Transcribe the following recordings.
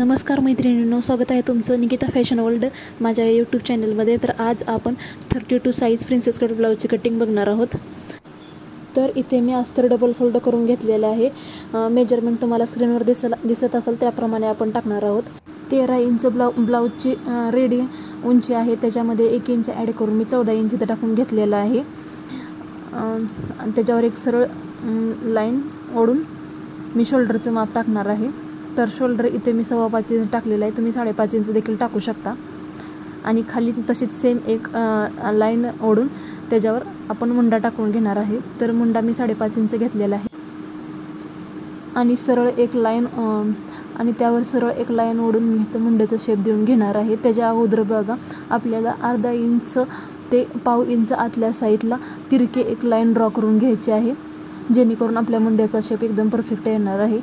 नमस्कार मैत्रिणींनो, स्वागत आहे तुमचं निकिता फॅशन वर्ल्ड माझ्या यूट्यूब चॅनलमध्ये। तर आज आपण 32 साईज प्रिन्सेस कट ब्लाऊजची कटिंग बघणार आहोत। तर इथे मी अस्तर डबल फोल्ड करून घेतलेलं आहे। मेजरमेंट तुम्हाला स्क्रीनवर दिसत असेल त्याप्रमाणे आपण टाकणार आहोत। 13 इंच ब्लाऊजची रेडी उंची आहे, त्याच्यामध्ये 1 इंच ॲड करून मी 14 इंच इथे टाकून घेतलेलं आहे। त्याच्यावर एक सरळ लाईन ओढून मी शोल्डरचं माप टाकणार आहे। तर शोल्डर इथे मी 5.25 इंच टाकलेला आहे, तुम्ही 5.5 इंच देखील टाकू शकता। आणि खाली तशीच सेम एक लाईन ओढून त्याच्यावर आपण मुंडा टाकून घेणार आहे। तर मुंडा मी 5.5 इंच घेतलेला आहे आणि सरळ एक लाईन आणि त्यावर सरळ एक लाईन ओढून मी इथं मुंड्याचा शेप देऊन घेणार आहे। त्याच्या अगोदर बघा आपल्याला अर्धा इंच ते पाव इंच आतल्या साईडला तिरके एक लाईन ड्रॉ करून घ्यायची आहे, जेणेकरून आपल्या मुंड्याचा शेप एकदम परफेक्ट येणार आहे।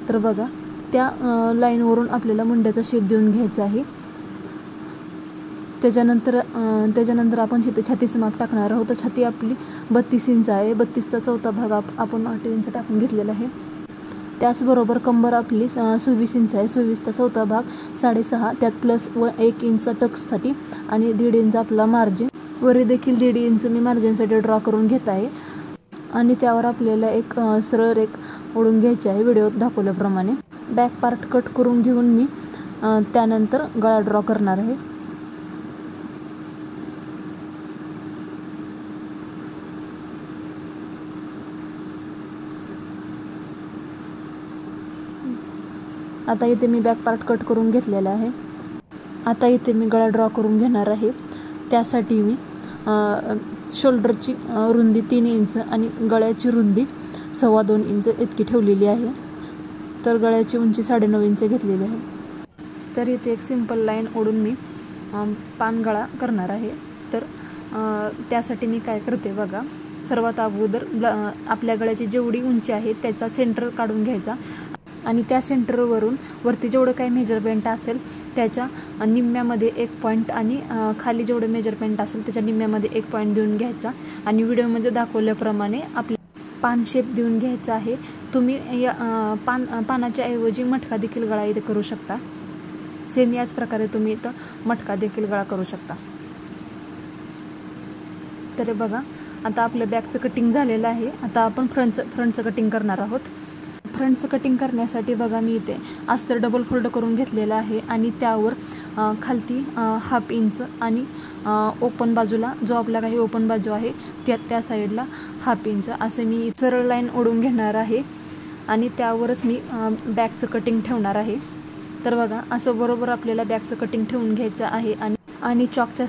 तर बघा त्या लाईनवरून आपल्याला मुंड्याचा शेप देऊन घ्यायचा आहे। त्याच्यानंतर आपण छातीचं माप टाकणार आहोत। तर छाती आपली 32 इंच आहे, 32चा चौथा भाग आपण 8 इंच टाकून घेतलेला आहे। त्याचबरोबर कंबर आपली 26 इंच आहे, 26चा चौथा भाग 6.5, त्यात प्लस 1 इंच टक्ससाठी आणि 1.5 इंच आपला मार्जिन, वरी देखील 1.5 इंच मी मार्जिनसाठी ड्रॉ करून घेत आहे। आणि त्यावर आपल्याला एक सरळ रेख ओढून घ्यायची आहे व्हिडिओत दाखवल्याप्रमाणे। बॅक पार्ट कट करून घेऊन मी त्यानंतर गळा ड्रॉ करणार आहे। आता इथे मी बॅक पार्ट कट करून घेतलेला आहे। आता इथे मी गळा ड्रॉ करून घेणार आहे। त्यासाठी मी शोल्डरची रुंदी 3 इंच आणि गळ्याची रुंदी 2.25 इंच इतकी ठेवलेली आहे। तर गळ्याची उंची 9.5 इंच घेतलेली आहे। तर इथे एक सिंपल लाईन ओढून मी पानगळा करणार आहे। तर त्यासाठी मी काय करते बघा, सर्वात अगोदर आपल्या गळ्याची जेवढी उंची आहे त्याचा सेंटर काढून घ्यायचा आणि त्या सेंटरवरून वरती जेवढं काही मेजरमेंट असेल त्याच्या निम्म्यामध्ये 1 पॉईंट आणि खाली जेवढं मेजरमेंट असेल त्याच्या निम्म्यामध्ये 1 पॉईंट देऊन घ्यायचा आणि व्हिडिओमध्ये दाखवल्याप्रमाणे आपल्या पान शेप देऊन घ्यायचा आहे। तुम्ही या पानाच्या ऐवजी मटका देखील गळा इथे करू शकता। सेम याच प्रकारे तुम्ही इथं मटका देखील गळा करू शकता। तर बघा आता आपलं बॅकचं कटिंग झालेलं आहे। आता आपण फ्रंटचं कटिंग करणार आहोत। फ्रंटचं कटिंग करण्यासाठी बघा मी इथे अस्तर डबल फोल्ड करून घेतलेलं आहे आणि त्यावर खालती 1/2 इंच आणि ओपन बाजूला जो आपला काही ओपन बाजू आहे त्या साईडला 1/2 इंच असे मी सरळ लाईन ओढून घेणार आहे आणि त्यावरच मी बॅकचं कटिंग ठेवणार आहे। तर बघा असं बरोबर आपल्याला बॅकचं कटिंग ठेवून घ्यायचं आहे आणि चॉकच्या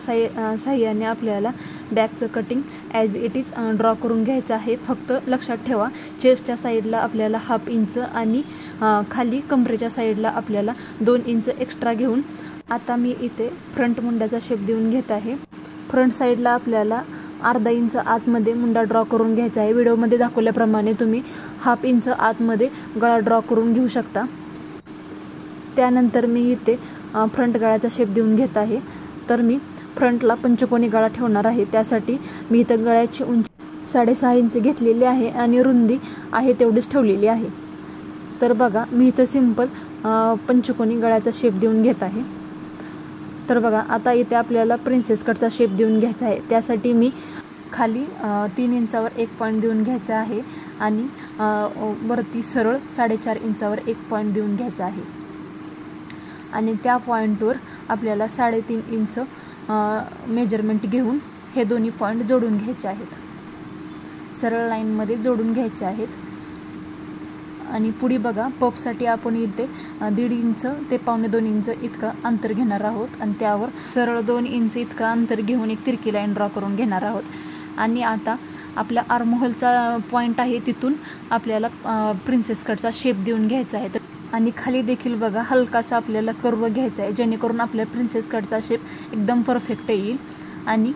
साह्याने आपल्याला बॅकचं cutting as it is draw करून घ्यायचं आहे। फक्त लक्षात ठेवा चेस्टच्या साईडला आपल्याला 1/2 इंच आणि खाली कमरेच्या साईडला आपल्याला 2 इंच एक्स्ट्रा घेऊन आता मी इथे फ्रंट मुंड्याचा शेप देऊन घेत आहे। फ्रंट साईडला आपल्याला अर्धा इंच आतमध्ये मुंडा ड्रॉ करून घ्यायचा आहे। व्हिडिओमध्ये दाखवल्याप्रमाणे तुम्ही 1/2 इंच आतमध्ये गळा ड्रॉ करून घेऊ शकता। त्यानंतर मी इथे फ्रंट गळ्याचा शेप देऊन घेत आहे। तर मी फ्रंटला पंचकोनी गळा ठेवणार आहे। त्यासाठी मी इथं गळ्याची उंची 6.5 इंच घेतलेली आहे आणि रुंदी आहे तेवढीच ठेवलेली आहे। तर बघा मी इथं सिंपल पंचकोनी गळ्याचा शेप देऊन घेत आहे। तर बघा आता इथे आपल्याला प्रिन्सेस कटचा शेप देऊन घ्यायचा आहे। त्यासाठी मी खाली 3 इंचावर 1 पॉईंट देऊन घ्यायचा आहे आणि वरती सरळ 4.5 इंचावर 1 पॉईंट देऊन घ्यायचा आहे आणि त्या पॉईंटवर आपल्याला 3.5 इंच मेजरमेंट घेऊन हे दोन्ही पॉईंट जोडून घ्यायचे आहेत, सरळ लाईनमध्ये जोडून घ्यायचे आहेत। आणि पुढे बघा पफसाठी आपण इथे 1.5 इंच ते 1.25 इंच इतकं अंतर घेणार आहोत आणि त्यावर सरळ 2 इंच इतकं अंतर घेऊन एक तिरकी लाईन ड्रॉ करून घेणार आहोत। आणि आता आपल्या आर्महोलचा पॉईंट आहे तिथून आपल्याला प्रिन्सेस कटचा शेप देऊन घ्यायचा आहे। आणि खाली देखील बघा हलकासा आपल्याला कर्व घ्यायचा आहे, जेणेकरून आपल्या प्रिन्सेस कटचा शेप एकदम परफेक्ट येईल। आणि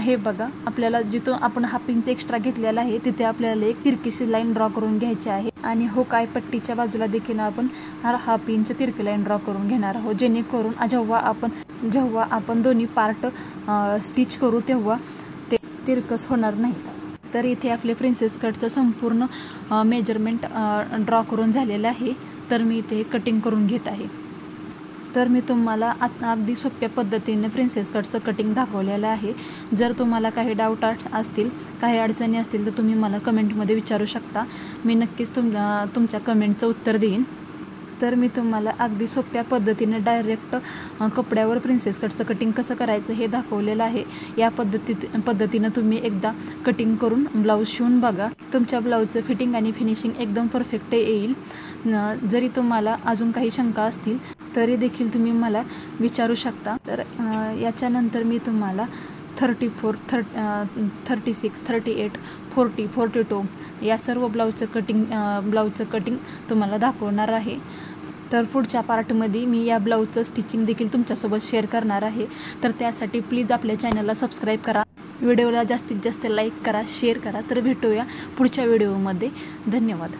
हे बघा आपल्याला जिथून आपण 1/2 इंच एक्स्ट्रा घेतलेला आहे तिथे आपल्याला एक तिरकीशी लाईन ड्रॉ करून घ्यायची आहे आणि हुक पट्टीच्या बाजूला देखील आपण 1/2 इंच तिरकी लाईन ड्रॉ करून घेणार आहोत, जेणेकरून जेव्हा आपण दोन्ही पार्ट स्टिच करू तेव्हा ते तिरकस होणार नाही। तर इथे आपले प्रिन्सेस कटचं संपूर्ण मेजरमेंट ड्रॉ करून झालेलं आहे। तर मी इथे कटिंग करून घेत आहे। तर मी तुम्हाला अगदी सोप्या पद्धतीने प्रिन्सेस कटचं कटिंग दाखवलेलं आहे. जर तुम्हाला काही डाऊट असतील, काही अडचणी असतील तर तुम्ही मला कमेंटमध्ये विचारू शकता. मी नक्कीच तुमच्या कमेंटचं उत्तर देईन. तर मी तुम्हाला अगदी सोप्या पद्धतीने डायरेक्ट कपड्यावर प्रिन्सेस कटचं कटिंग कसं करायचं हे दाखवलेलं आहे. या पद्धतीनं तुम्ही एकदा कटिंग करून ब्लाऊज शिवून बघा. तुमच्या ब्लाऊजचं फिटिंग आणि फिनिशिंग एकदम परफेक्ट येईल. जरी तुम्हाला अजून काही शंका असतील तरी देखील तुम्ही मला विचारू शकता. तर याच्यानंतर मी तुम्हाला 34, 36, 38, 40, 42 या सर्व ब्लाऊजचं कटिंग तुम्हाला दाखवणार आहे. तर पुढच्या पार्टमध्ये मी या ब्लाऊजचं स्टिचिंग देखील तुमच्यासोबत शेअर करणार आहे. तर त्यासाठी प्लीज आपल्या चॅनलला सबस्क्राईब करा, व्हिडिओला जास्तीत जास्त लाईक करा, शेअर करा. तर भेटूया पुढच्या व्हिडिओमध्ये. धन्यवाद.